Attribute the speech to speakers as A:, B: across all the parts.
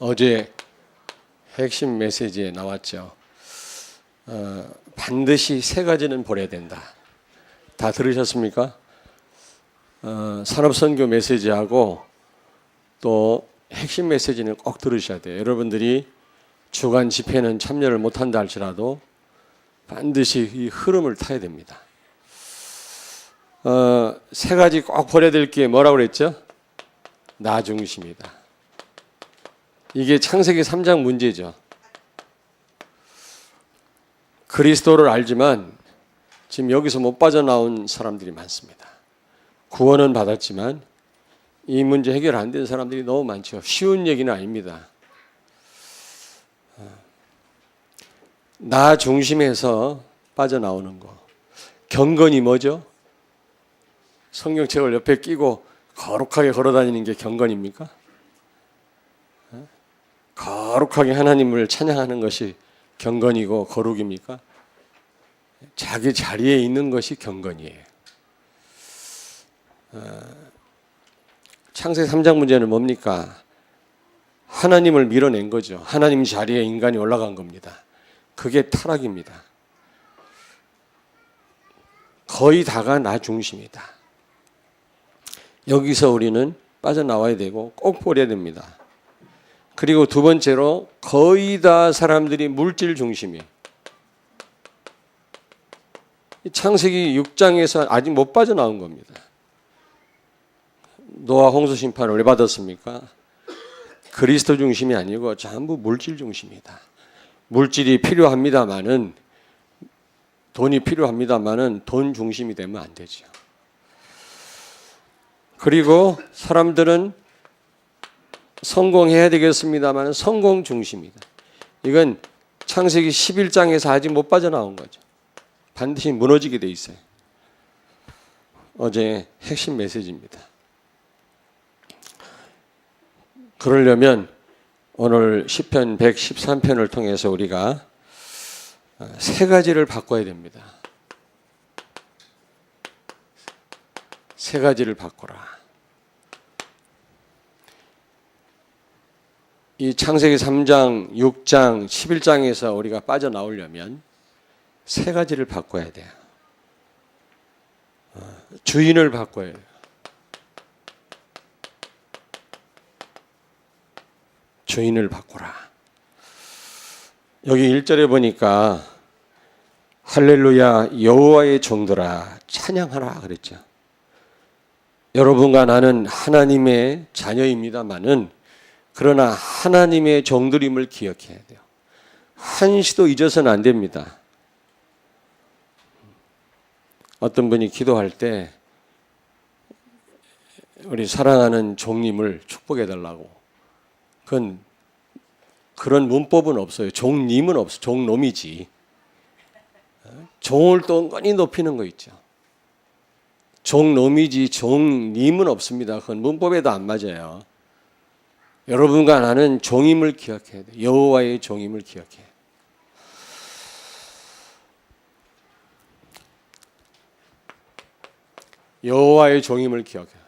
A: 어제 핵심 메시지에 나왔죠. 반드시 세 가지는 보려야 된다. 다 들으셨습니까? 산업선교 메시지하고 또 핵심 메시지는 꼭 들으셔야 돼요. 여러분들이 주간 집회는 참여를 못한다 할지라도 반드시 이 흐름을 타야 됩니다. 세 가지 꼭 보려야 될 게 뭐라고 그랬죠? 나 중심이다. 이게 창세기 3장 문제죠. 그리스도를 알지만 지금 여기서 못 빠져나온 사람들이 많습니다. 구원은 받았지만 이 문제 해결 안 된 사람들이 너무 많죠. 쉬운 얘기는 아닙니다. 나 중심에서 빠져나오는 거. 경건이 뭐죠? 성경책을 옆에 끼고 거룩하게 걸어다니는 게 경건입니까? 거룩하게 하나님을 찬양하는 것이 경건이고 거룩입니까? 자기 자리에 있는 것이 경건이에요. 창세기 3장 문제는 뭡니까? 하나님을 밀어낸 거죠. 하나님 자리에 인간이 올라간 겁니다. 그게 타락입니다. 거의 다가 나 중심이다. 여기서 우리는 빠져나와야 되고 꼭 버려야 됩니다. 그리고 두 번째로 거의 다 사람들이 물질 중심이에요. 창세기 6장에서 아직 못 빠져나온 겁니다. 노아 홍수 심판을 왜 받았습니까? 그리스도 중심이 아니고 전부 물질 중심이다. 물질이 필요합니다마는 돈이 필요합니다마는 돈 중심이 되면 안 되죠. 그리고 사람들은 성공해야 되겠습니다만 성공 중심이다. 이건 창세기 11장에서 아직 못 빠져나온 거죠. 반드시 무너지게 돼 있어요. 어제 핵심 메시지입니다. 그러려면 오늘 시편 113편을 통해서 우리가 세 가지를 바꿔야 됩니다. 세 가지를 바꿔라. 이 창세기 3장, 6장, 11장에서 우리가 빠져나오려면 세 가지를 바꿔야 돼요. 주인을 바꿔야 돼요. 주인을 바꾸라. 여기 1절에 보니까 할렐루야 여호와의 종들아 찬양하라 그랬죠. 여러분과 나는 하나님의 자녀입니다마는 그러나 하나님의 종들임을 기억해야 돼요. 한시도 잊어서는 안 됩니다. 어떤 분이 기도할 때 우리 사랑하는 종님을 축복해달라고. 그런 문법은 없어요. 종님은 없어. 종놈이지. 종을 또 엉거니 높이는 거 있죠. 종놈이지 종님은 없습니다. 그건 문법에도 안 맞아요. 여러분과 나는 종임을 기억해야 돼요. 여호와의 종임을 기억해야 돼요. 여호와의 종임을 기억해요.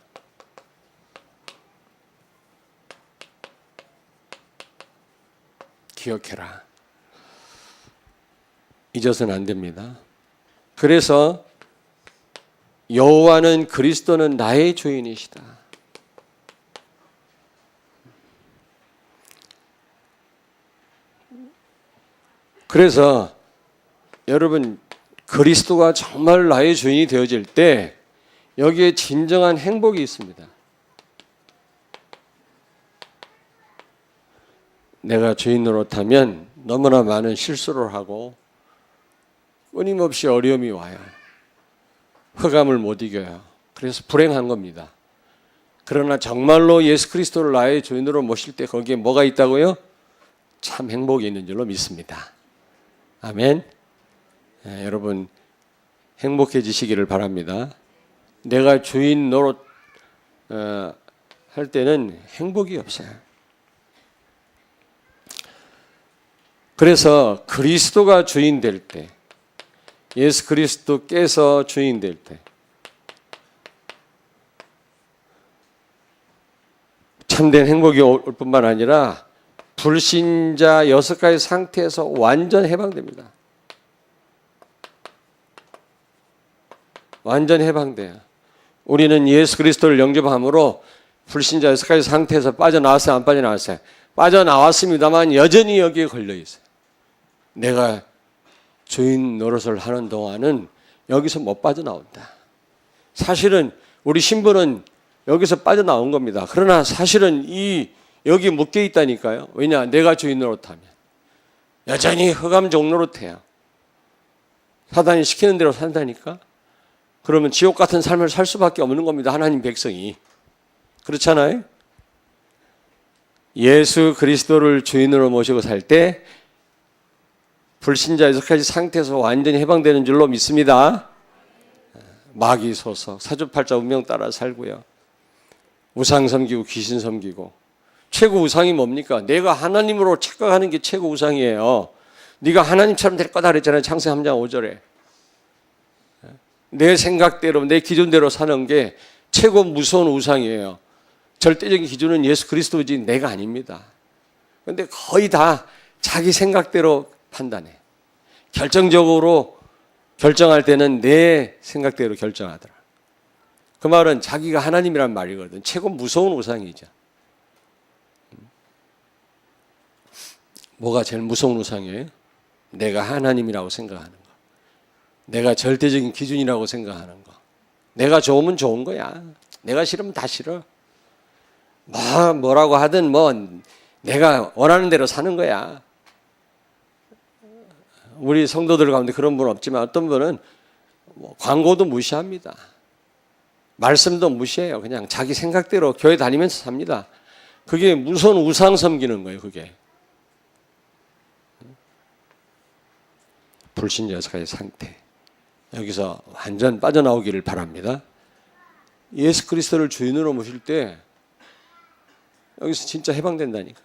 A: 기억해라. 잊어서는 안 됩니다. 그래서 여호와는 그리스도는 나의 주인이시다. 그래서 여러분 그리스도가 정말 나의 주인이 되어질 때 여기에 진정한 행복이 있습니다. 내가 주인 노릇하면 너무나 많은 실수를 하고 끊임없이 어려움이 와요. 흑암을 못 이겨요. 그래서 불행한 겁니다. 그러나 정말로 예수 그리스도를 나의 주인으로 모실 때 거기에 뭐가 있다고요? 참 행복이 있는 줄로 믿습니다. 아멘. 여러분 행복해지시기를 바랍니다. 내가 주인 노릇 할 때는 행복이 없어요. 그래서 그리스도가 주인 될 때, 예수 그리스도께서 주인 될 때, 참된 행복이 올 뿐만 아니라 불신자 6가지 상태에서 완전 해방됩니다. 완전 해방돼요. 우리는 예수 그리스도를 영접함으로 불신자 6가지 상태에서 빠져나왔어요? 안 빠져나왔어요? 빠져나왔습니다만 여전히 여기에 걸려 있어요. 내가 주인 노릇을 하는 동안은 여기서 못 빠져나온다. 사실은 우리 신분은 여기서 빠져나온 겁니다. 그러나 사실은 여기 묶여 있다니까요. 왜냐? 내가 주인 노릇하면 여전히 흑암 종노릇해요. 사단이 시키는 대로 산다니까. 그러면 지옥 같은 삶을 살 수밖에 없는 겁니다. 하나님 백성이. 그렇잖아요? 예수 그리스도를 주인으로 모시고 살 때 불신자 6가지 상태에서 완전히 해방되는 줄로 믿습니다. 마귀 소속, 사주팔자 운명 따라 살고요. 우상 섬기고 귀신 섬기고. 최고 우상이 뭡니까? 내가 하나님으로 착각하는 게 최고 우상이에요. 네가 하나님처럼 될 거다 그랬잖아요. 창세기 3장 5절에. 내 생각대로 내 기준대로 사는 게 최고 무서운 우상이에요. 절대적인 기준은 예수 그리스도지 내가 아닙니다. 그런데 거의 다 자기 생각대로 판단해. 결정적으로 결정할 때는 내 생각대로 결정하더라. 그 말은 자기가 하나님이란 말이거든. 최고 무서운 우상이죠. 뭐가 제일 무서운 우상이에요? 내가 하나님이라고 생각하는 거. 내가 절대적인 기준이라고 생각하는 거. 내가 좋으면 좋은 거야. 내가 싫으면 다 싫어. 뭐라고 하든 내가 원하는 대로 사는 거야. 우리 성도들 가운데 그런 분 없지만 어떤 분은 광고도 무시합니다. 말씀도 무시해요. 그냥 자기 생각대로 교회 다니면서 삽니다. 그게 무서운 우상 섬기는 거예요. 그게. 불신자 6가지 상태. 여기서 완전 빠져나오기를 바랍니다. 예수 그리스도를 주인으로 모실 때 여기서 진짜 해방된다니까.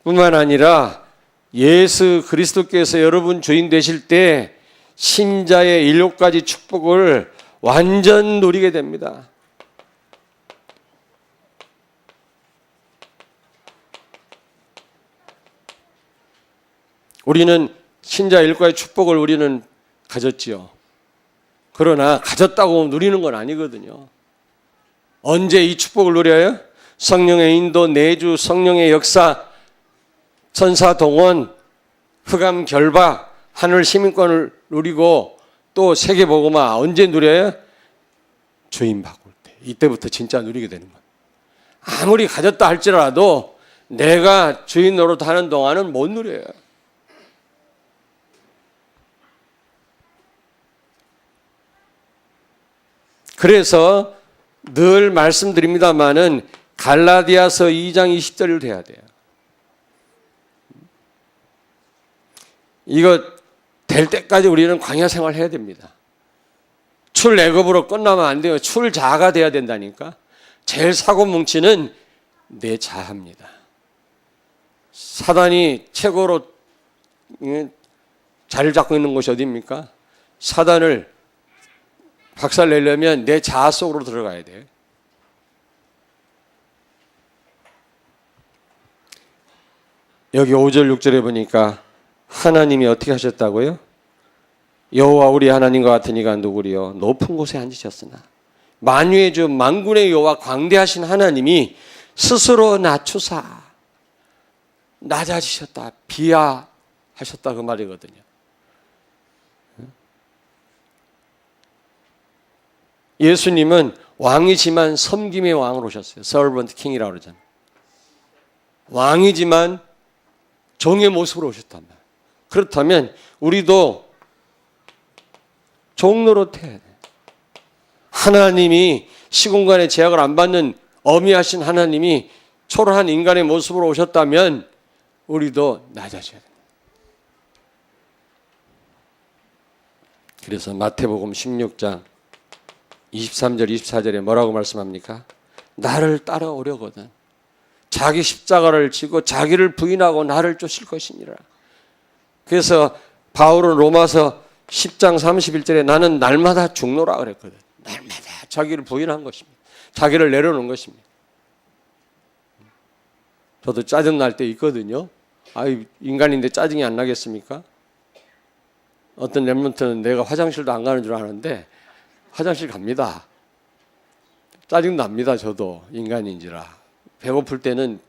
A: 뿐만 아니라 예수 그리스도께서 여러분 주인 되실 때 신자의 7가지 축복을 완전 누리게 됩니다. 우리는 신자 7가지 축복을 우리는 가졌지요. 그러나 가졌다고 누리는 건 아니거든요. 언제 이 축복을 누려요? 성령의 인도, 내주, 성령의 역사, 천사 동원, 흑암 결박, 하늘 시민권을 누리고 또 세계복음화 언제 누려요? 주인 바꿀 때. 이때부터 진짜 누리게 되는 거예요. 아무리 가졌다 할지라도 내가 주인 노릇 하는 동안은 못 누려요. 그래서 늘 말씀드립니다마는 갈라디아서 2장 20절을 돼야 돼요. 이거 될 때까지 우리는 광야 생활 해야 됩니다. 출애굽으로 끝나면 안 돼요. 출자가 돼야 된다니까. 제일 사고 뭉치는 내 자아입니다. 사단이 최고로 자리를 잡고 있는 곳이 어디입니까? 사단을 박살내려면 내 자아 속으로 들어가야 돼요. 여기 5절 6절에 보니까 하나님이 어떻게 하셨다고요? 여호와 우리 하나님과 같은 이가 누구리요? 높은 곳에 앉으셨으나 만유의 주 만군의 여호와 광대하신 하나님이 스스로 낮추사 낮아지셨다, 비하하셨다 그 말이거든요. 예수님은 왕이지만 섬김의 왕으로 오셨어요. 서번트 킹이라고 그러잖아요. 왕이지만 종의 모습으로 오셨단 말이에요. 그렇다면 우리도 종 노릇해야 돼요. 하나님이 시공간의 제약을 안 받는 어미하신 하나님이 초라한 인간의 모습으로 오셨다면 우리도 낮아져야 돼요. 그래서 마태복음 16장 23절 24절에 뭐라고 말씀합니까? 나를 따라오려거든 자기 십자가를 지고 자기를 부인하고 나를 쫓을 것이니라. 그래서 바울은 로마서 10장 31절에 나는 날마다 죽노라 그랬거든. 날마다 자기를 부인한 것입니다. 자기를 내려놓은 것입니다. 저도 짜증 날 때 있거든요. 아이, 인간인데 짜증이 안 나겠습니까? 어떤 랩런트는 내가 화장실도 안 가는 줄 아는데 화장실 갑니다. 짜증 납니다. 저도 인간인지라. 배고플 때는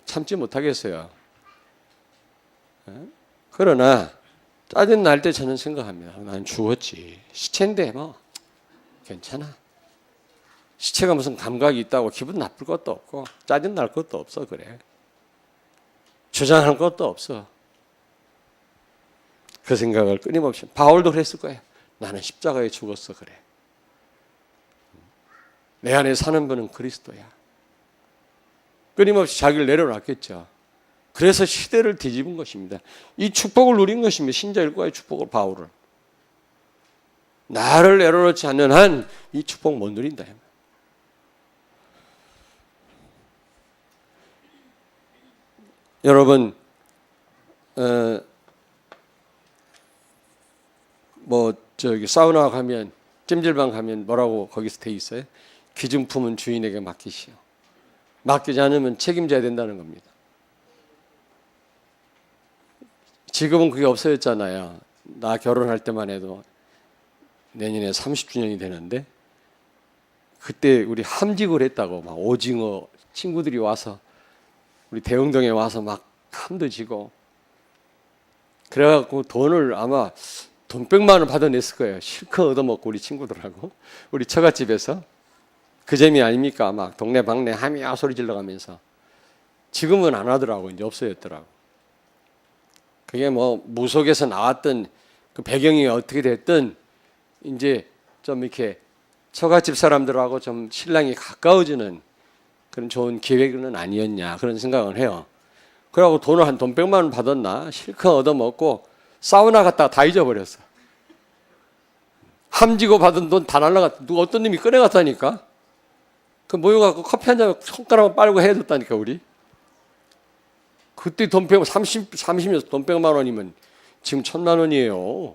A: 참지 못하겠어요. 그러나 짜증 날 때 저는 생각합니다. 난 죽었지. 시체인데 뭐 괜찮아. 시체가 무슨 감각이 있다고 기분 나쁠 것도 없고 짜증 날 것도 없어. 그래. 주장할 것도 없어. 그 생각을 끊임없이 바울도 그랬을 거예요. 나는 십자가에 죽었어. 그래. 내 안에 사는 분은 그리스도야. 끊임없이 자기를 내려놨겠죠. 그래서 시대를 뒤집은 것입니다. 이 축복을 누린 것입니다. 신자 일과의 축복을 바울은. 나를 내려놓지 않는 한 이 축복 못 누린다. 여러분, 사우나 가면, 찜질방 가면 뭐라고 거기서 돼 있어요? 기증품은 주인에게 맡기시오. 맡기지 않으면 책임져야 된다는 겁니다. 지금은 그게 없어졌잖아요. 나 결혼할 때만 해도 내년에 30주년이 되는데 그때 우리 함직을 했다고 막 오징어 친구들이 와서 우리 대흥동에 와서 막 함도 지고 그래갖고 돈을 아마 돈 100만 원 받아냈을 거예요. 실컷 얻어먹고 우리 친구들하고 우리 처갓집에서 그 재미 아닙니까? 막 동네 방네 하미야 소리 질러가면서. 지금은 안 하더라고. 이제 없어졌더라고. 그게 뭐 무속에서 나왔던 그 배경이 어떻게 됐든 이제 좀 이렇게 처갓집 사람들하고 좀 신랑이 가까워지는 그런 좋은 기획은 아니었냐 그런 생각을 해요. 그러고 돈을 한 돈 100만 원 받았나 실컷 얻어먹고 사우나 갔다가 다 잊어버렸어. 함지고 받은 돈 다 날라갔다. 누가 어떤 놈이 꺼내갔다니까. 그 모여갖고 커피 한 잔 손가락만 빨고 해줬다니까 우리. 그때 돈 100만 30년 돈 100만 원이면 지금 1000만 원이에요.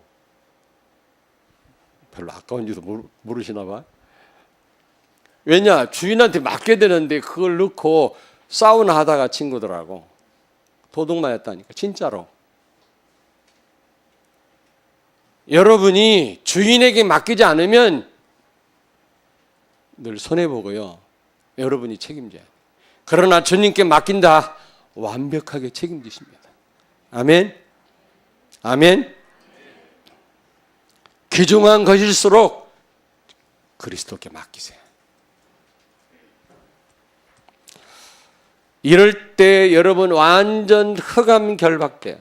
A: 별로 아까운지도 모르시나 봐. 왜냐? 주인한테 맡게 되는데 그걸 넣고 사우나 하다가 친구들하고 도둑 맞았다니까. 진짜로. 여러분이 주인에게 맡기지 않으면 늘 손해보고요. 여러분이 책임져야 돼요. 그러나 주님께 맡긴다. 완벽하게 책임지십니다. 아멘. 아멘. 귀중한 것일수록 그리스도께 맡기세요. 이럴 때 여러분 완전 흑암 결박돼요.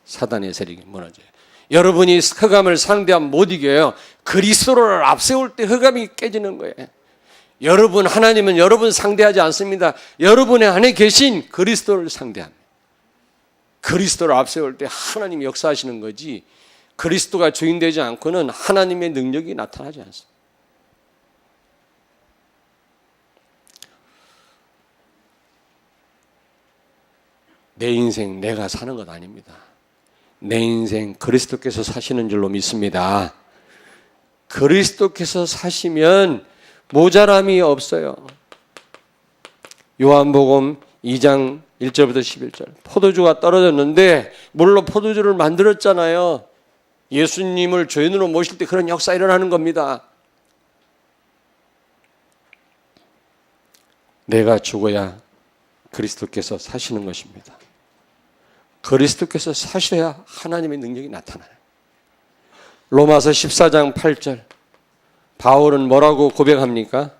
A: 사단의 세력이 무너져요. 여러분이 흑암을 상대하면 못 이겨요. 그리스도를 앞세울 때 흑암이 깨지는 거예요. 여러분 하나님은 여러분 상대하지 않습니다. 여러분의 안에 계신 그리스도를 상대합니다. 그리스도를 앞세울 때 하나님이 역사하시는 거지 그리스도가 주인되지 않고는 하나님의 능력이 나타나지 않습니다. 내 인생 내가 사는 것 아닙니다. 내 인생 그리스도께서 사시는 줄로 믿습니다. 그리스도께서 사시면 모자람이 없어요. 요한복음 2장 1절부터 11절. 포도주가 떨어졌는데 물로 포도주를 만들었잖아요. 예수님을 죄인으로 모실 때 그런 역사 일어나는 겁니다. 내가 죽어야 그리스도께서 사시는 것입니다. 그리스도께서 사셔야 하나님의 능력이 나타나요. 로마서 14장 8절. 바울은 뭐라고 고백합니까?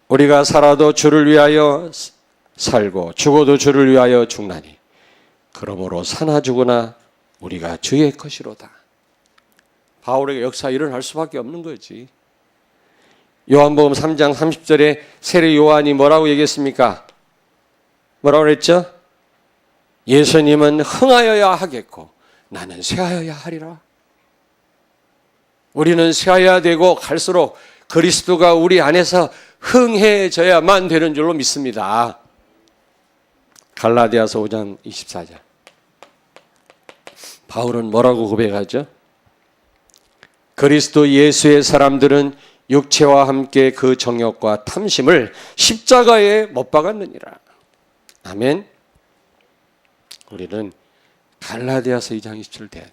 A: 우리가 살아도 주를 위하여 살고 죽어도 주를 위하여 죽나니 그러므로 사나 죽으나 우리가 주의 것이로다. 바울에게 역사 일어날 수밖에 없는 거지. 요한복음 3장 30절에 세례 요한이 뭐라고 얘기했습니까? 뭐라고 그랬죠? 예수님은 흥하여야 하겠고 나는 쇠하여야 하리라. 우리는 쇠하여야 되고 갈수록 그리스도가 우리 안에서 흥해져야만 되는 줄로 믿습니다. 갈라디아서 5장 24절. 바울은 뭐라고 고백하죠? 그리스도 예수의 사람들은 육체와 함께 그 정욕과 탐심을 십자가에 못 박았느니라. 아멘. 우리는 갈라디아서 2장 20절 돼야 돼.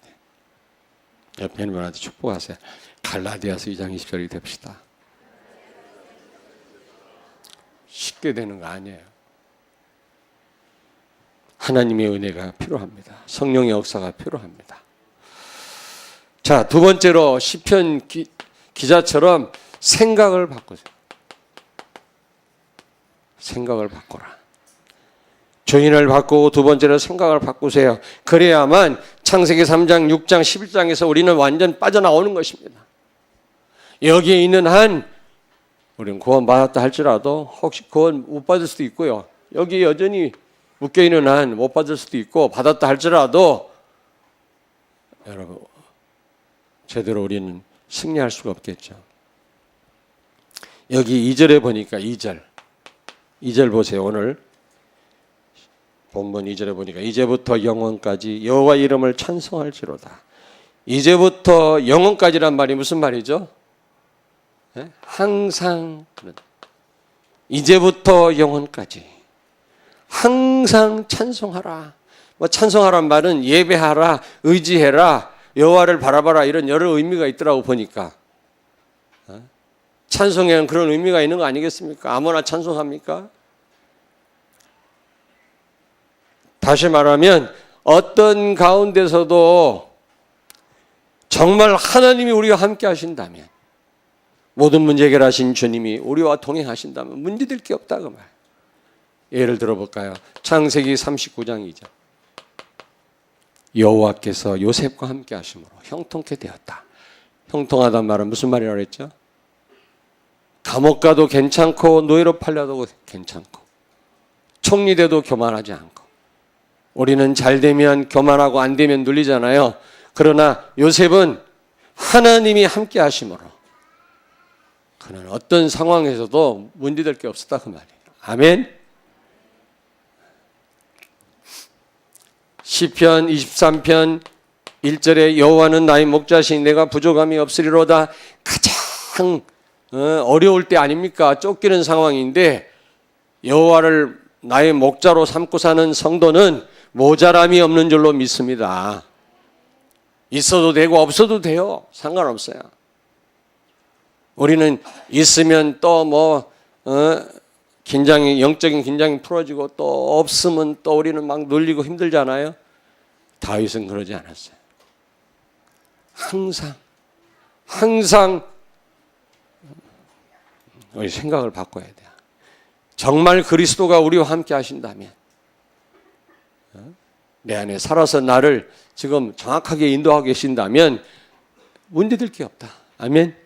A: 옆에 있는 분한테 축복하세요. 갈라디아서 2장 20절이 됩시다. 쉽게 되는 거 아니에요. 하나님의 은혜가 필요합니다. 성령의 역사가 필요합니다. 자, 두 번째로 시편 기자처럼 생각을 바꾸세요. 생각을 바꾸라. 주인을 바꾸고 두 번째로 생각을 바꾸세요. 그래야만 창세기 3장, 6장, 11장에서 우리는 완전 빠져나오는 것입니다. 여기에 있는 한 우리는 구원받았다 할지라도 혹시 구원 못 받을 수도 있고요. 여기 여전히 묶여있는 한 못 받을 수도 있고 받았다 할지라도 여러분 제대로 우리는 승리할 수가 없겠죠. 여기 2절에 보니까 2절 보세요. 오늘 본문 2절에 보니까 이제부터 영원까지 여호와 이름을 찬송할지로다. 이제부터 영원까지란 말이 무슨 말이죠? 네? 항상 이제부터 영원까지 항상 찬송하라. 뭐 찬송하란 말은 예배하라, 의지해라, 여호와를 바라봐라 이런 여러 의미가 있더라고 보니까. 찬송에는 그런 의미가 있는 거 아니겠습니까? 아무나 찬송합니까? 다시 말하면 어떤 가운데서도 정말 하나님이 우리와 함께 하신다면, 모든 문제 해결하신 주님이 우리와 동행하신다면 문제될 게 없다 그 말. 예를 들어볼까요? 창세기 39장 2절. 여호와께서 요셉과 함께 하심으로 형통케 되었다. 형통하단 말은 무슨 말이라고 했죠? 감옥 가도 괜찮고 노예로 팔려도 괜찮고 총리돼도 교만하지 않고. 우리는 잘 되면 교만하고 안 되면 눌리잖아요. 그러나 요셉은 하나님이 함께 하심으로 그는 어떤 상황에서도 문제될 게 없었다 그 말이에요. 아멘. 시편 23편 1절에 여호와는 나의 목자시니 내가 부족함이 없으리로다. 가장 어려울 때 아닙니까? 쫓기는 상황인데 여호와를 나의 목자로 삼고 사는 성도는 모자람이 없는 줄로 믿습니다. 있어도 되고 없어도 돼요. 상관없어요. 우리는 있으면 또 영적인 긴장이 풀어지고 또 없으면 또 우리는 막 눌리고 힘들잖아요. 다윗은 그러지 않았어요. 항상 우리 생각을 바꿔야 돼요. 정말 그리스도가 우리와 함께 하신다면, 내 안에 살아서 나를 지금 정확하게 인도하고 계신다면 문제될 게 없다. 아멘.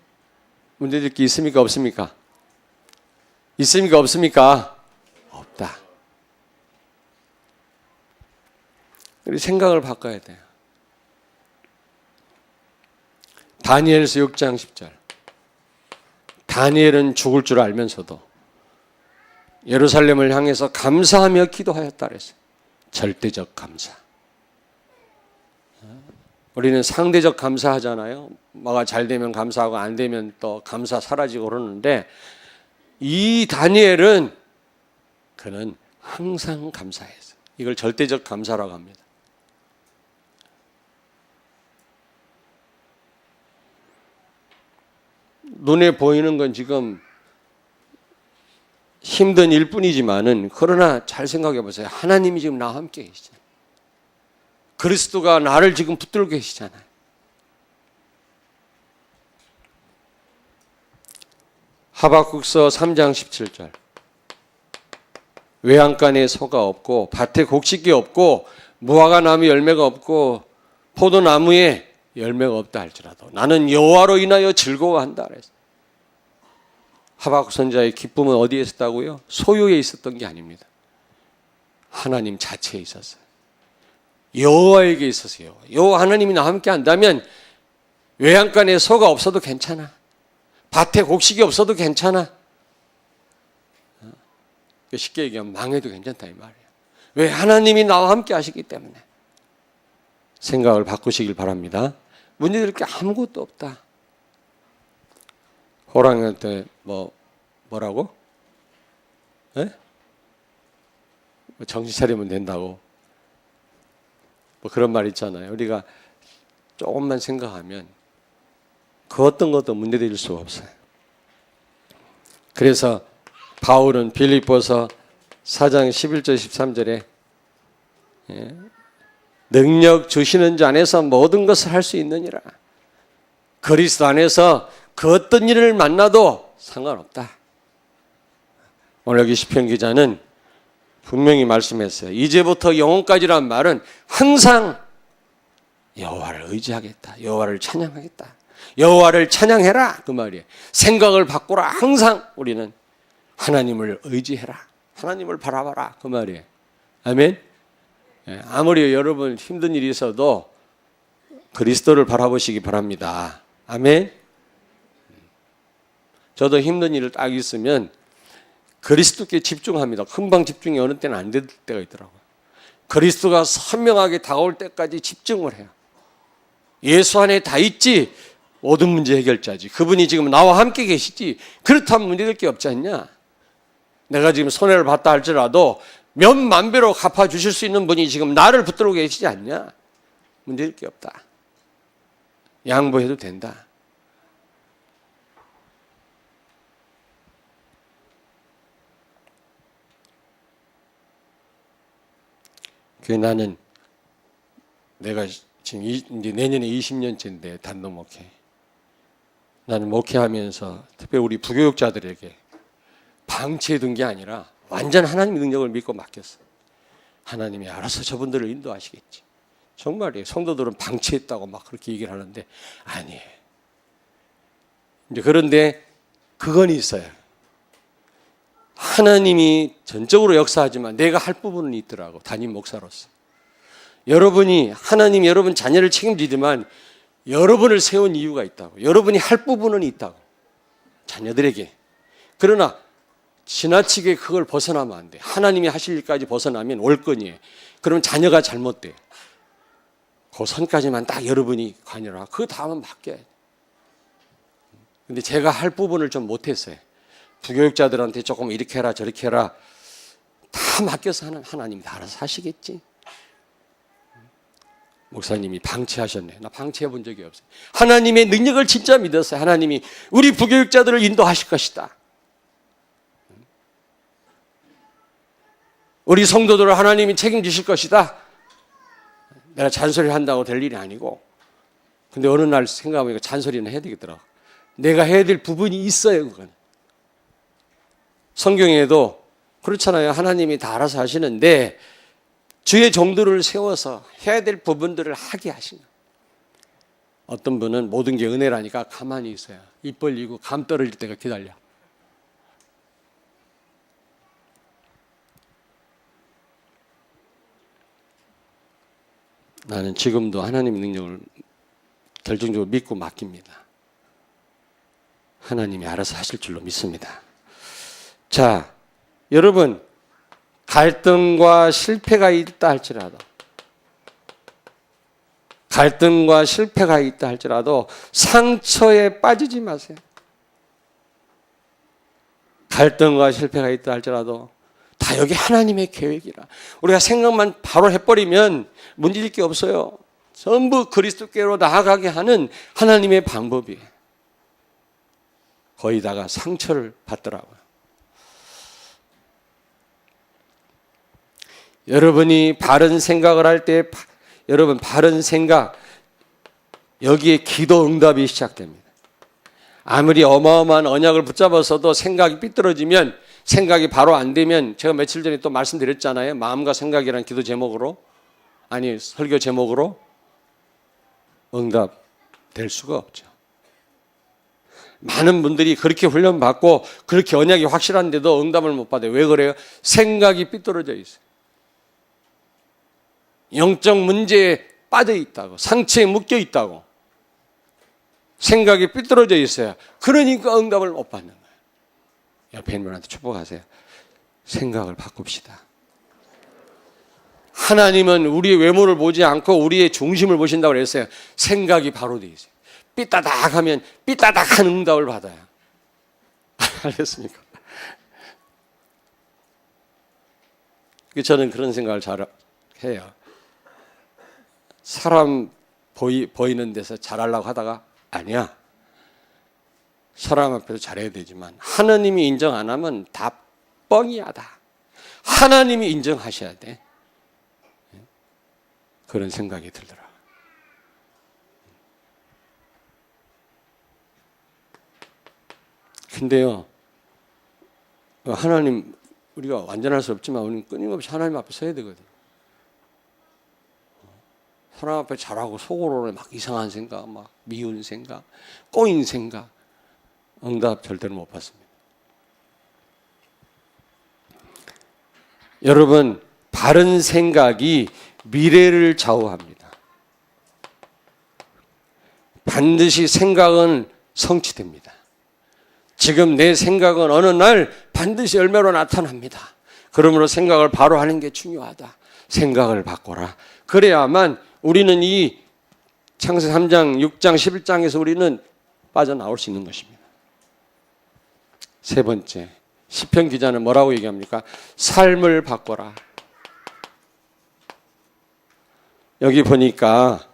A: 문제될 게 있습니까? 없습니까? 있습니까? 없습니까? 없다. 우리 생각을 바꿔야 돼요. 다니엘서 6장 10절. 다니엘은 죽을 줄 알면서도 예루살렘을 향해서 감사하며 기도하였다 그랬어요. 절대적 감사. 우리는 상대적 감사하잖아요. 뭐가 잘 되면 감사하고 안 되면 또 감사 사라지고 그러는데 이 다니엘은 그는 항상 감사했어요. 이걸 절대적 감사라고 합니다. 눈에 보이는 건 지금 힘든 일뿐이지만은 그러나 잘 생각해 보세요. 하나님이 지금 나와 함께 계시잖아요. 그리스도가 나를 지금 붙들고 계시잖아요. 하박국서 3장 17절. 외양간에 소가 없고 밭에 곡식이 없고 무화과 나무 열매가 없고 포도나무에 열매가 없다 할지라도 나는 여호와로 인하여 즐거워한다 그랬어요. 하박국 선지자의 기쁨은 어디에 있었다고요? 소유에 있었던 게 아닙니다. 하나님 자체에 있었어요. 여호와에게 있었어요. 여호와 하나님이 나와 함께 한다면 외양간에 소가 없어도 괜찮아. 밭에 곡식이 없어도 괜찮아. 쉽게 얘기하면 망해도 괜찮다 이 말이에요. 왜? 하나님이 나와 함께 하시기 때문에. 생각을 바꾸시길 바랍니다. 문제될 게 아무것도 없다. 호랑이한테 뭐라고? 예? 정신 차리면 된다고. 뭐 그런 말 있잖아요. 우리가 조금만 생각하면 그 어떤 것도 문제될 수가 없어요. 그래서 바울은 빌립보서 4장 11절 13절에 능력 주시는 자 안에서 모든 것을 할 수 있느니라. 그리스도 안에서 그 어떤 일을 만나도 상관없다. 오늘 여기 시편 기자는 분명히 말씀했어요. 이제부터 영원까지란 말은 항상 여호와를 의지하겠다. 여호와를 찬양하겠다. 여호와를 찬양해라 그 말이에요. 생각을 바꾸라. 항상 우리는 하나님을 의지해라. 하나님을 바라봐라 그 말이에요. 아멘. 아무리 여러분 힘든 일이 있어도 그리스도를 바라보시기 바랍니다. 아멘. 저도 힘든 일을 딱 있으면 그리스도께 집중합니다. 금방 집중이 어느 때는 안 될 때가 있더라고요. 그리스도가 선명하게 다가올 때까지 집중을 해요. 예수 안에 다 있지. 모든 문제 해결자지. 그분이 지금 나와 함께 계시지. 그렇다면 문제될 게 없지 않냐. 내가 지금 손해를 봤다 할지라도 몇만 배로 갚아주실 수 있는 분이 지금 나를 붙들고 계시지 않냐. 문제될 게 없다. 양보해도 된다. 그 나는 내가 지금 이제 내년에 20년째인데 단독 목회. 나는 목회하면서 특별히 우리 부교육자들에게 방치해둔 게 아니라 완전 하나님의 능력을 믿고 맡겼어. 하나님이 알아서 저분들을 인도하시겠지. 정말이에요. 성도들은 방치했다고 막 그렇게 얘기를 하는데 아니에요. 이제 그런데 그건 있어요. 하나님이 전적으로 역사하지만 내가 할 부분은 있더라고. 담임 목사로서. 여러분이 하나님이 여러분 자녀를 책임지지만 여러분을 세운 이유가 있다고. 여러분이 할 부분은 있다고. 자녀들에게. 그러나 지나치게 그걸 벗어나면 안 돼. 하나님이 하실 일까지 벗어나면 월권이에요. 그러면 자녀가 잘못돼. 그 선까지만 딱 여러분이 관여를 하고 그 다음은 맡겨야 돼. 근데 제가 할 부분을 좀 못했어요. 부교육자들한테 조금 이렇게 해라 저렇게 해라 다 맡겨서 하나님이 다 알아서 하시겠지. 목사님이 방치하셨네. 나 방치해 본 적이 없어요. 하나님의 능력을 진짜 믿었어요. 하나님이 우리 부교육자들을 인도하실 것이다. 우리 성도들을 하나님이 책임지실 것이다. 내가 잔소리를 한다고 될 일이 아니고. 근데 어느 날 생각해보니까 잔소리는 해야 되겠더라고. 내가 해야 될 부분이 있어요. 그건. 성경에도 그렇잖아요. 하나님이 다 알아서 하시는데 주의 종들을 세워서 해야 될 부분들을 하게 하신 거예요. 어떤 분은 모든 게 은혜라니까 가만히 있어요. 입 벌리고 감 떨어질 때가 기다려. 나는 지금도 하나님의 능력을 결정적으로 믿고 맡깁니다. 하나님이 알아서 하실 줄로 믿습니다. 자, 여러분 갈등과 실패가 있다 할지라도 상처에 빠지지 마세요. 갈등과 실패가 있다 할지라도 다 여기 하나님의 계획이라. 우리가 생각만 바로 해버리면 문제될 게 없어요. 전부 그리스도께로 나아가게 하는 하나님의 방법이에요. 거기다가 상처를 받더라고요. 여러분이 바른 생각을 할 때 여러분 바른 생각 여기에 기도 응답이 시작됩니다. 아무리 어마어마한 언약을 붙잡아서도 생각이 삐뚤어지면 생각이 바로 안 되면 제가 며칠 전에 또 말씀드렸잖아요. 마음과 생각이라는 기도 제목으로 아니 설교 제목으로 응답 될 수가 없죠. 많은 분들이 그렇게 훈련받고 그렇게 언약이 확실한데도 응답을 못 받아요. 왜 그래요? 생각이 삐뚤어져 있어요. 영적 문제에 빠져 있다고, 상처에 묶여 있다고, 생각이 삐뚤어져 있어요. 그러니까 응답을 못 받는 거예요. 옆에 있는 분한테 축복하세요. 생각을 바꿉시다. 하나님은 우리의 외모를 보지 않고 우리의 중심을 보신다고 그랬어요. 생각이 바로 돼 있어요. 삐따닥하면 삐따닥한 응답을 받아요. 알겠습니까? 저는 그런 생각을 잘 해요. 사람 보이는 데서 잘하려고 하다가 아니야. 사람 앞에서 잘해야 되지만 하나님이 인정 안 하면 다 뻥이야 다. 하나님이 인정하셔야 돼. 그런 생각이 들더라. 근데요, 하나님, 우리가 완전할 수 없지만 우리는 끊임없이 하나님 앞에 서야 되거든요. 사람 앞에 잘하고 속으로는 막 이상한 생각, 막 미운 생각, 꼬인 생각, 응답 절대로 못 받습니다. 여러분, 바른 생각이 미래를 좌우합니다. 반드시 생각은 성취됩니다. 지금 내 생각은 어느 날 반드시 열매로 나타납니다. 그러므로 생각을 바로 하는 게 중요하다. 생각을 바꿔라. 그래야만 우리는 이 창세기 3장, 6장, 11장에서 우리는 빠져나올 수 있는 것입니다. 세 번째, 시편 기자는 뭐라고 얘기합니까? 삶을 바꿔라. 여기 보니까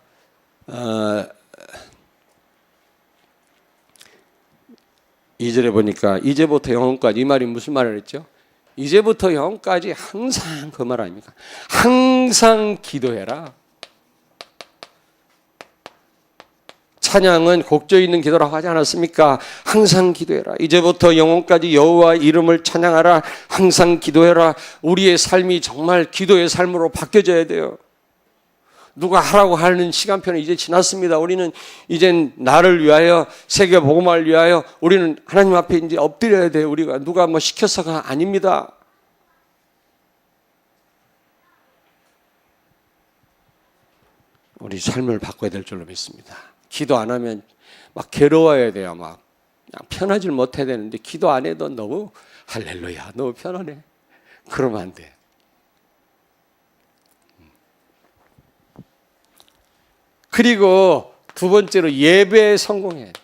A: 2절에 보니까 이제부터 영원까지, 이 말이 무슨 말을 했죠? 이제부터 영원까지 항상 그 말 아닙니까? 항상 기도해라. 찬양은 곡조 있는 기도라고 하지 않았습니까? 항상 기도해라. 이제부터 영원까지 여호와 이름을 찬양하라. 항상 기도해라. 우리의 삶이 정말 기도의 삶으로 바뀌어져야 돼요. 누가 하라고 하는 시간표는 이제 지났습니다. 우리는 이젠 나를 위하여, 세계 복음화를 위하여 우리는 하나님 앞에 이제 엎드려야 돼요. 우리가 누가 뭐 시켜서가 아닙니다. 우리 삶을 바꿔야 될 줄로 믿습니다. 기도 안 하면 막 괴로워야 돼요. 막 그냥 편하질 못해야 되는데 기도 안 해도 너무 할렐루야, 너무 편안해. 그러면 안 돼. 그리고 두 번째로 예배에 성공해야 돼.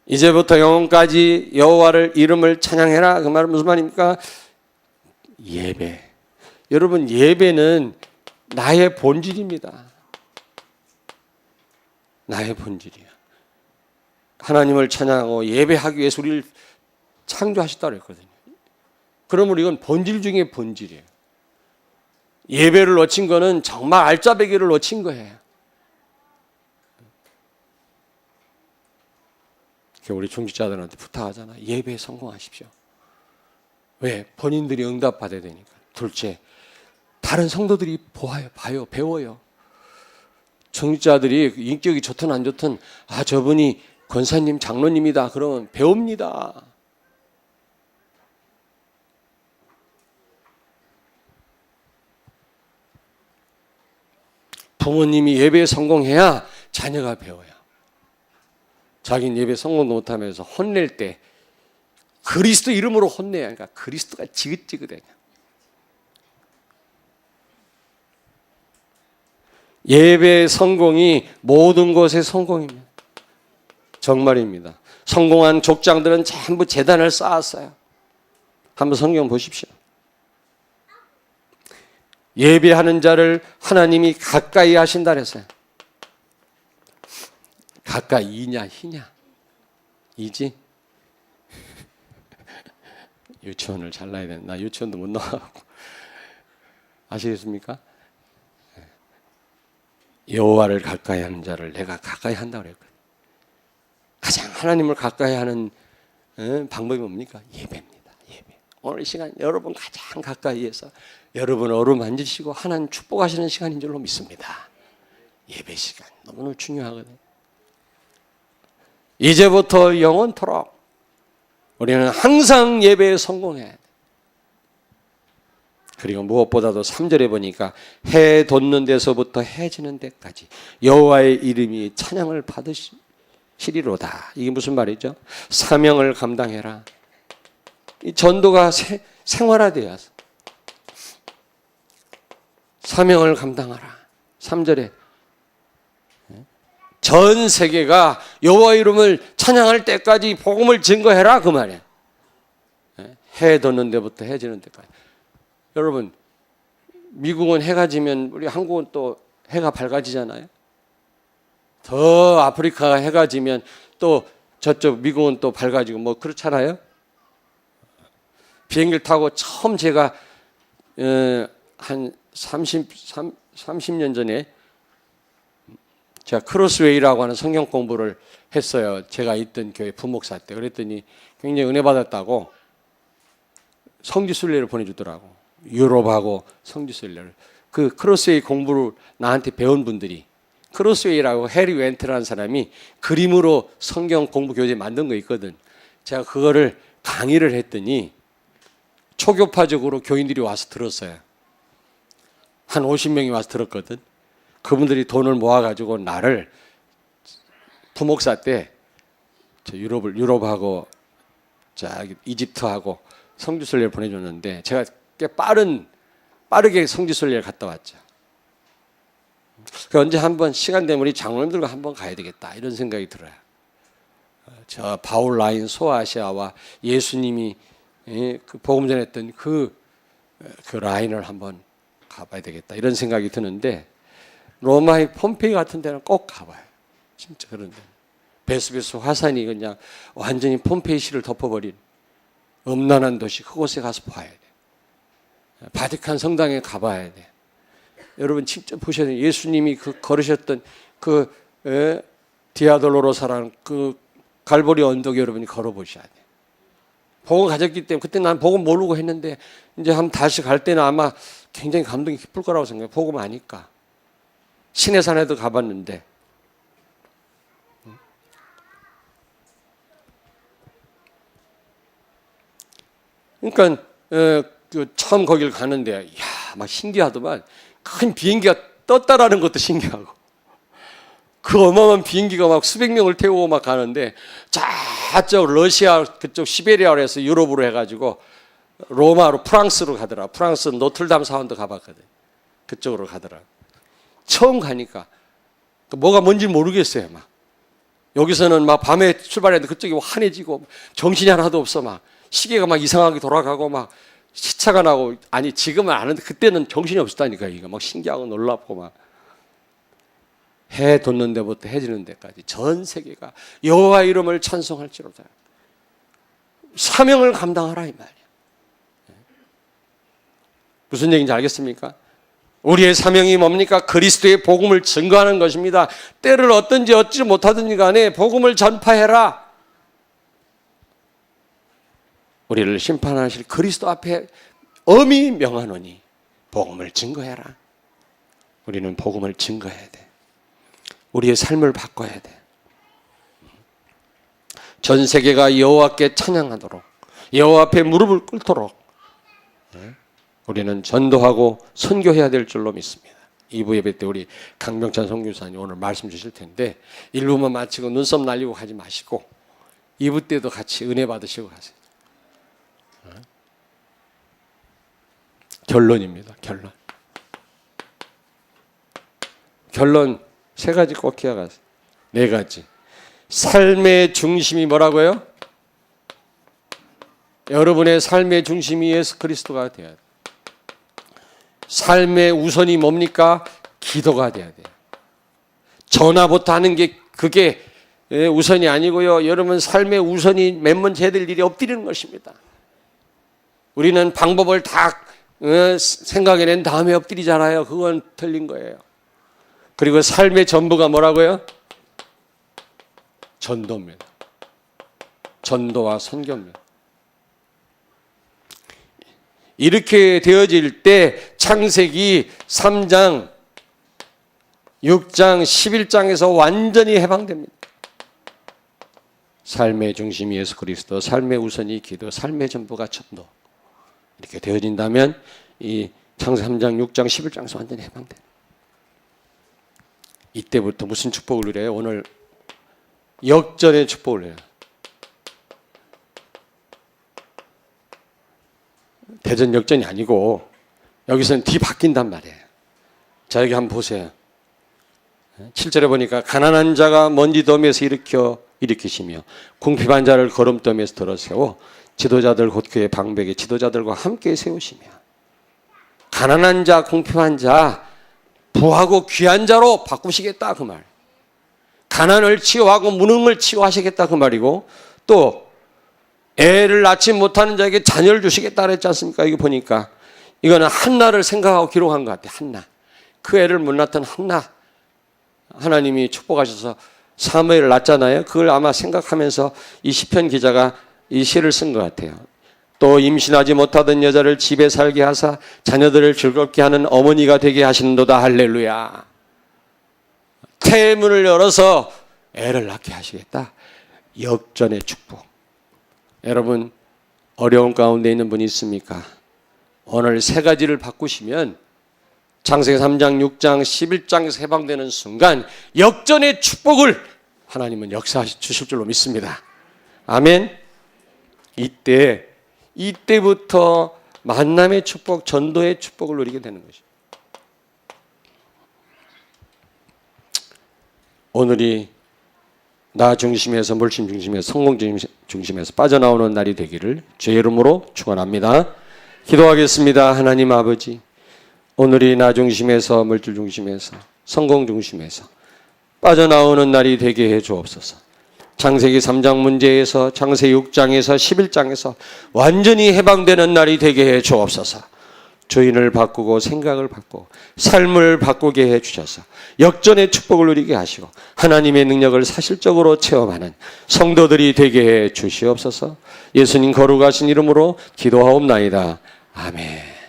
A: 이제부터 영원까지 여호와를 이름을 찬양해라. 그 말은 무슨 말입니까? 예배. 여러분, 예배는 나의 본질입니다. 나의 본질이야. 하나님을 찬양하고 예배하기 위해서 우리를 창조하셨다고 했거든요. 그러므로 이건 본질 중에 본질이에요. 예배를 놓친 거는 정말 알짜배기를 놓친 거예요. 우리 중직자들한테 부탁하잖아. 예배에 성공하십시오. 왜? 본인들이 응답받아야 되니까. 둘째, 다른 성도들이 봐요, 배워요. 중직자들이 인격이 좋든 안 좋든, 아, 저분이 권사님, 장로님이다. 그러면 배웁니다. 부모님이 예배에 성공해야 자녀가 배워요. 자기는 예배 성공도 못하면서 혼낼 때 그리스도 이름으로 혼내야 하니까 그리스도가 지긋지긋해. 예배의 성공이 모든 것의 성공입니다. 정말입니다. 성공한 족장들은 전부 제단을 쌓았어요. 한번 성경 보십시오. 예배하는 자를 하나님이 가까이 하신다 그랬어요. 가까이냐 희냐? 이지? 유치원을 잘 나야 되는데 나 유치원도 못 나가고. 아시겠습니까? 여호와를 가까이 하는 자를 내가 가까이 한다고 그랬거든요. 가장 하나님을 가까이 하는 방법이 뭡니까? 예배입니다. 예배. 오늘 이 시간 여러분 가장 가까이에서 여러분 어루만지시고 하나님 축복하시는 시간인 줄로 믿습니다. 예배 시간 너무너무 중요하거든요. 이제부터 영원토록 우리는 항상 예배에 성공해야 돼. 그리고 무엇보다도 3절에 보니까 해 돋는 데서부터 해 지는 데까지 여호와의 이름이 찬양을 받으시리로다. 이게 무슨 말이죠? 사명을 감당해라. 이 전도가 생활화되어서 사명을 감당하라. 3절에 전 세계가 여호와 이름을 찬양할 때까지 복음을 증거해라 그 말이에요. 해 돋는 데부터 해 지는 데까지. 여러분, 미국은 해가 지면 우리 한국은 또 해가 밝아지잖아요. 더 아프리카가 해가 지면 또 저쪽 미국은 또 밝아지고 뭐 그렇잖아요. 비행기를 타고 처음 제가 한 30년 전에 제가 크로스웨이라고 하는 성경 공부를 했어요. 제가 있던 교회 부목사 때. 그랬더니 굉장히 은혜 받았다고 성지순례를 보내주더라고. 유럽하고 성지순례를. 그 크로스웨이 공부를 나한테 배운 분들이 크로스웨이라고 해리 웬트라는 사람이 그림으로 성경 공부 교재 만든 거 있거든. 제가 그거를 강의를 했더니 초교파적으로 교인들이 와서 들었어요. 한 50명이 와서 들었거든. 그분들이 돈을 모아가지고 나를 부목사 때 유럽하고 이집트하고 성지순례를 보내줬는데 제가 꽤 빠르게 성지순례를 갔다 왔죠. 언제 한번 시간 되면 우리 장로님들과 한번 가야 되겠다 이런 생각이 들어요. 저 바울 라인 소아시아와 예수님이 그 복음 전했던 그 라인을 한번 가봐야 되겠다 이런 생각이 드는데 로마의 폼페이 같은 데는 꼭 가봐요. 진짜 그런데 베스베스 화산이 그냥 완전히 폼페이시를 덮어버린 음란한 도시 그곳에 가서 봐야 돼. 바티칸 성당에 가봐야 돼. 여러분 직접 보셔야 돼요. 예수님이 걸으셨던 디아돌로로사라는 그 갈보리 언덕에 여러분이 걸어보셔야 돼. 복음 가졌기 때문에 그때 난 복음 모르고 했는데 이제 한번 다시 갈 때는 아마 굉장히 감동이 깊을 거라고 생각해요. 복음 아니까. 시내산에도 가봤는데 그러니까 처음 거기를 가는데 막 신기하더만 큰 비행기가 떴다라는 것도 신기하고 그 어마어마한 비행기가 막 수백 명을 태우고 막 가는데 저쪽 러시아 그쪽 시베리아로 해서 유럽으로 해가지고 로마로 프랑스로 가더라. 프랑스 노틀담 사원도 가봤거든. 그쪽으로 가더라. 처음 가니까 뭐가 뭔지 모르겠어요. 막 여기서는 막 밤에 출발했는데 그쪽이 환해지고 정신이 하나도 없어. 막 시계가 막 이상하게 돌아가고 막 시차가 나고 아니 지금은 아는데 그때는 정신이 없었다니까. 이거 막 신기하고 놀랍고 막 해 돋는 데부터 해 지는 데까지 전 세계가 여호와 이름을 찬송할지로다. 사명을 감당하라 이 말이야. 무슨 얘기인지 알겠습니까? 우리의 사명이 뭡니까? 그리스도의 복음을 증거하는 것입니다. 때를 어떤지 얻지 못하든지 간에 복음을 전파해라. 우리를 심판하실 그리스도 앞에 엄히 명하노니 복음을 증거해라. 우리는 복음을 증거해야 돼. 우리의 삶을 바꿔야 돼. 전 세계가 여호와께 찬양하도록 여호와 앞에 무릎을 꿇도록 우리는 전도하고 선교해야 될 줄로 믿습니다. 2부 예배 때 우리 강병찬 선교사님 오늘 말씀 주실 텐데 1부만 마치고 눈썹 날리고 가지 마시고 2부 때도 같이 은혜 받으시고 가세요. 결론입니다. 결론 세 가지 꼭 기억하세요. 네 가지. 삶의 중심이 뭐라고요? 여러분의 삶의 중심이 예수 그리스도가 돼야 돼요. 삶의 우선이 뭡니까? 기도가 돼야 돼요. 전화부터 하는 게 그게 우선이 아니고요. 여러분 삶의 우선이 맨 먼저 해야 될 일이 엎드리는 것입니다. 우리는 방법을 다 생각해낸 다음에 엎드리잖아요. 그건 틀린 거예요. 그리고 삶의 전부가 뭐라고요? 전도입니다. 전도와 선교입니다. 이렇게 되어질 때 창세기 3장, 6장, 11장에서 완전히 해방됩니다. 삶의 중심이 예수 그리스도, 삶의 우선이 기도, 삶의 전부가 전도. 이렇게 되어진다면 이 창세기 3장, 6장, 11장에서 완전히 해방돼요. 이때부터 무슨 축복을 누려요? 오늘 역전의 축복을 누려요. 대전 역전이 아니고 여기서는 뒤 바뀐단 말이에요. 자, 여기 한번 보세요. 7절에 보니까 가난한 자가 먼지 더미에서 일으키시며 궁핍한 자를 거름더미에서 들어세워 지도자들 곧 그의 방백의 지도자들과 함께 세우시며. 가난한 자, 궁핍한 자, 부하고 귀한 자로 바꾸시겠다 그 말. 가난을 치유하고 무능을 치유하시겠다 그 말이고, 또 애를 낳지 못하는 자에게 자녀를 주시겠다 그랬지 않습니까? 이거 보니까 이거는 한나를 생각하고 기록한 것 같아요. 한나. 그 애를 못 낳던 한나. 하나님이 축복하셔서 사무엘을 낳잖아요. 그걸 아마 생각하면서 이 시편 기자가 이 시를 쓴 것 같아요. 또 임신하지 못하던 여자를 집에 살게 하사 자녀들을 즐겁게 하는 어머니가 되게 하시는도다. 할렐루야. 태문을 열어서 애를 낳게 하시겠다. 역전의 축복. 여러분, 어려운 가운데 있는 분이 있습니까? 오늘 세 가지를 바꾸시면 창세기 3장, 6장, 11장에서 해방되는 순간 역전의 축복을 하나님은 역사하시 주실 줄로 믿습니다. 아멘. 이때부터 만남의 축복, 전도의 축복을 누리게 되는 것이죠. 오늘이 나 중심에서, 물심 중심에서, 성공 중심에서 빠져나오는 날이 되기를 주의 이름으로 축원합니다. 기도하겠습니다. 하나님 아버지, 오늘이 나 중심에서, 물질 중심에서, 성공 중심에서 빠져나오는 날이 되게 해 주옵소서. 창세기 3장 문제에서, 창세기 6장에서 11장에서 완전히 해방되는 날이 되게 해 주옵소서. 주인을 바꾸고 생각을 바꾸고 삶을 바꾸게 해 주셔서 역전의 축복을 누리게 하시고 하나님의 능력을 사실적으로 체험하는 성도들이 되게 해 주시옵소서. 예수님 거룩하신 이름으로 기도하옵나이다. 아멘.